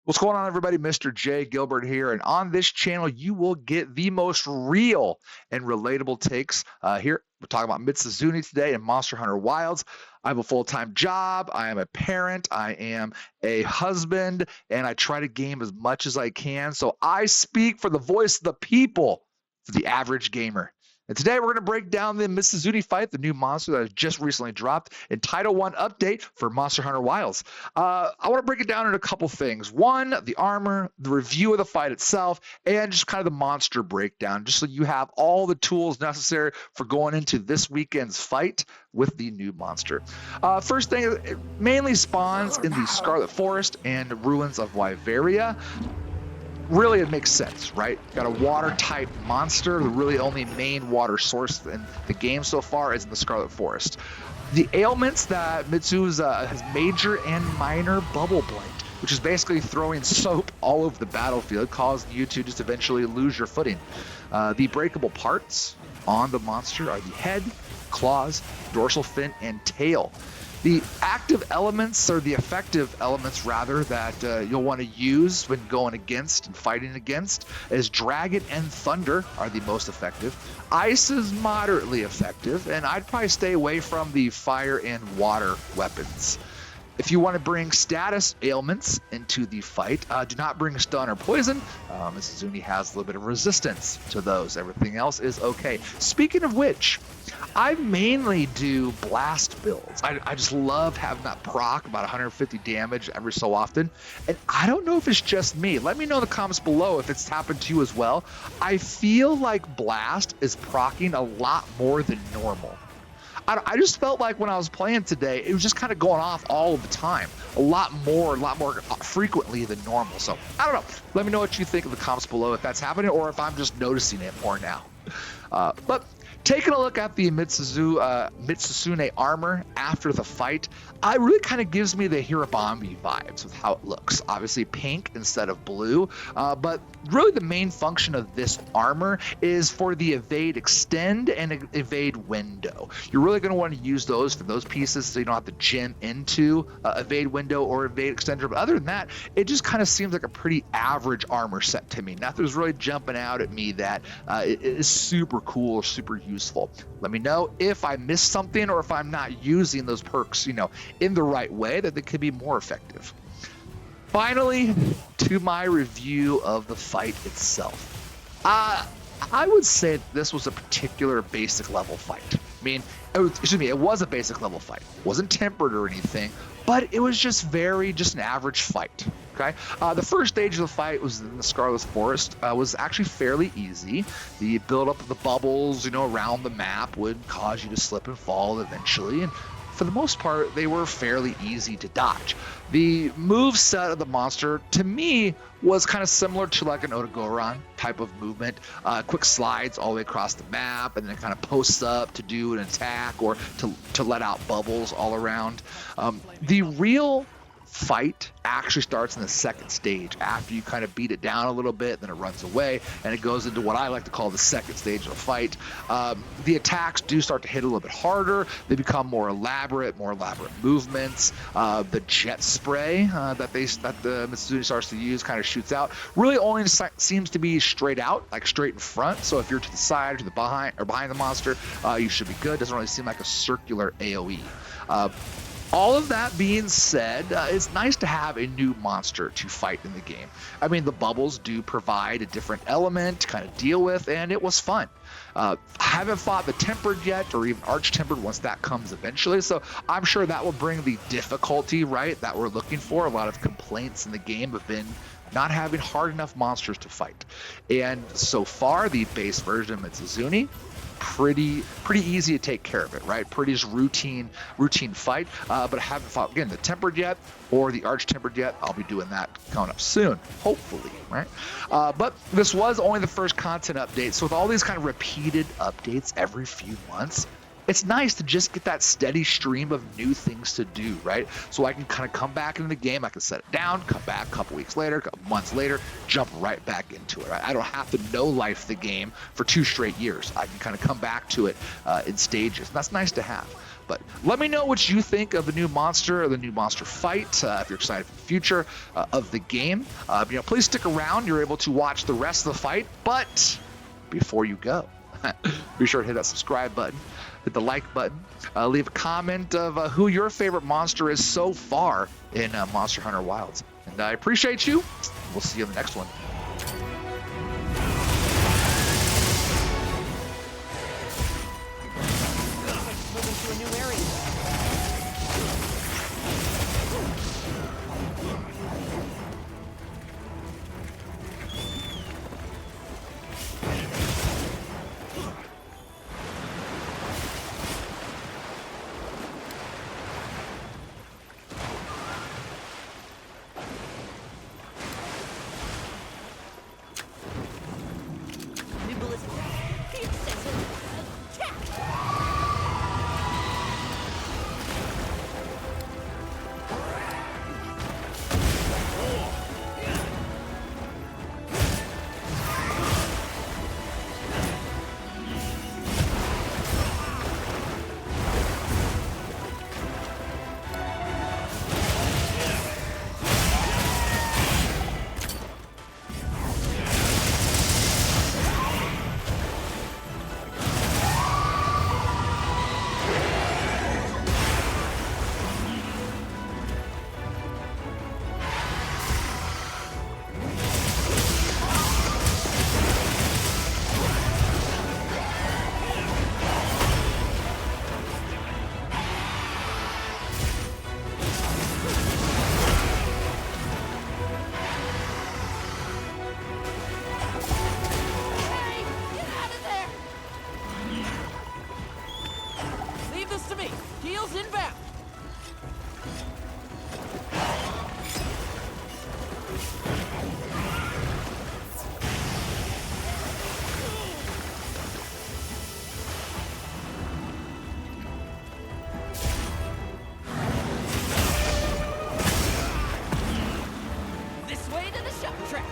What's going on, everybody? Mr. J. Gilbert here, and on this channel, you will get the most real and relatable takes. Here, we're talking about Mizutsune today and Monster Hunter Wilds. I have a full-time job. I am a parent. I am a husband, and I try to game as much as I can. So I speak for the voice of the people, for the average gamer. And today we're going to break down the Mizutsune fight, the new monster that has just recently dropped in Title 1 update for Monster Hunter Wilds. I want to break it down into a couple things. One, the armor, the review of the fight itself, and just kind of the monster breakdown, just so you have all the tools necessary for going into this weekend's fight with the new monster. First thing, it mainly spawns in the Scarlet Forest and ruins of Wyveria. Really, it makes sense, right? Got a water-type monster. The really only main water source in the game so far is in the Scarlet Forest. The ailments that Mizutsune has major and minor bubble blight, which is basically throwing soap all over the battlefield, causing you to just eventually lose your footing. The breakable parts on the monster are the head, claws, dorsal fin, and tail. The active elements, or the effective elements rather, that you'll want to use when going against and fighting against is Dragon and Thunder are the most effective. Ice is moderately effective, and I'd probably stay away from the fire and water weapons. If you want to bring status ailments into the fight, do not bring stun or poison. Mizutsune has a little bit of resistance to those. Everything else is okay. Speaking of which, I mainly do blast builds. I just love having that proc, about 150 damage every so often. And I don't know if it's just me. Let me know in the comments below if it's happened to you as well. I feel like blast is proccing a lot more than normal. I just felt like when I was playing today, it was just kind of going off all the time, a lot more frequently than normal. So I don't know. Let me know what you think in the comments below if that's happening or if I'm just noticing it more now. But taking a look at the Mizutsune armor after the fight, it really kind of gives me the Hirabami vibes with how it looks. Obviously pink instead of blue, but really the main function of this armor is for the evade extend and evade window. You're really going to want to use those for those pieces so you don't have to jam into evade window or evade extender. But other than that, it just kind of seems like a pretty average armor set to me. Nothing's really jumping out at me that it is super cool or super useful. Let me know if I missed something or if I'm not using those perks, in the right way, that they could be more effective. Finally, to my review of the fight itself. I would say this was a particular basic level fight. I mean, it was a basic level fight. It wasn't tempered or anything, but it was just an average fight. Okay. The first stage of the fight was in the Scarlet Forest. Was actually fairly easy. The build up of the bubbles, around the map would cause you to slip and fall eventually, and for the most part, they were fairly easy to dodge. The move set of the monster, to me, was kind of similar to like an Otogoron type of movement. Quick slides all the way across the map, and then it kind of posts up to do an attack or to let out bubbles all around. The real fight actually starts in the second stage after you kind of beat it down a little bit, then it runs away and it goes into what I like to call the second stage of the fight. The attacks do start to hit a little bit harder. They become more elaborate movements. The jet spray that the Mizutsune starts to use kind of shoots out, really only seems to be straight out, like straight in front. So if you're to the side or to the behind the monster, you should be good. Doesn't really seem like a circular AoE. All of that being said, it's nice to have a new monster to fight in the game. I mean, the bubbles do provide a different element to kind of deal with, and it was fun. I haven't fought the Tempered yet, or even Arch-Tempered once that comes eventually, so I'm sure that will bring the difficulty, right, that we're looking for. A lot of complaints in the game have been not having hard enough monsters to fight. And so far, the base version of Mizutsune, pretty easy to take care of it, right? Pretty just routine fight, but I haven't fought again the Tempered yet or the Arch-Tempered yet. I'll be doing that coming up soon, hopefully, right? But this was only the first content update, so with all these kind of repeated updates every few months, it's nice to just get that steady stream of new things to do, right? So I can kind of come back into the game, I can set it down, come back a couple weeks later, a couple months later, jump right back into it, right? I don't have to know life the game for 2 straight years. I can kind of come back to it in stages, and that's nice to have. But let me know what you think of the new monster or the new monster fight. If you're excited for the future of the game, please stick around. You're able to watch the rest of the fight. But before you go, be sure to hit that subscribe button, hit the like button, leave a comment of who your favorite monster is so far in Monster Hunter Wilds. And I appreciate you. We'll see you in the next one. Moving to a new area. To me. Heels inbound. This way to the shop track.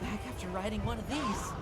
back after riding one of these.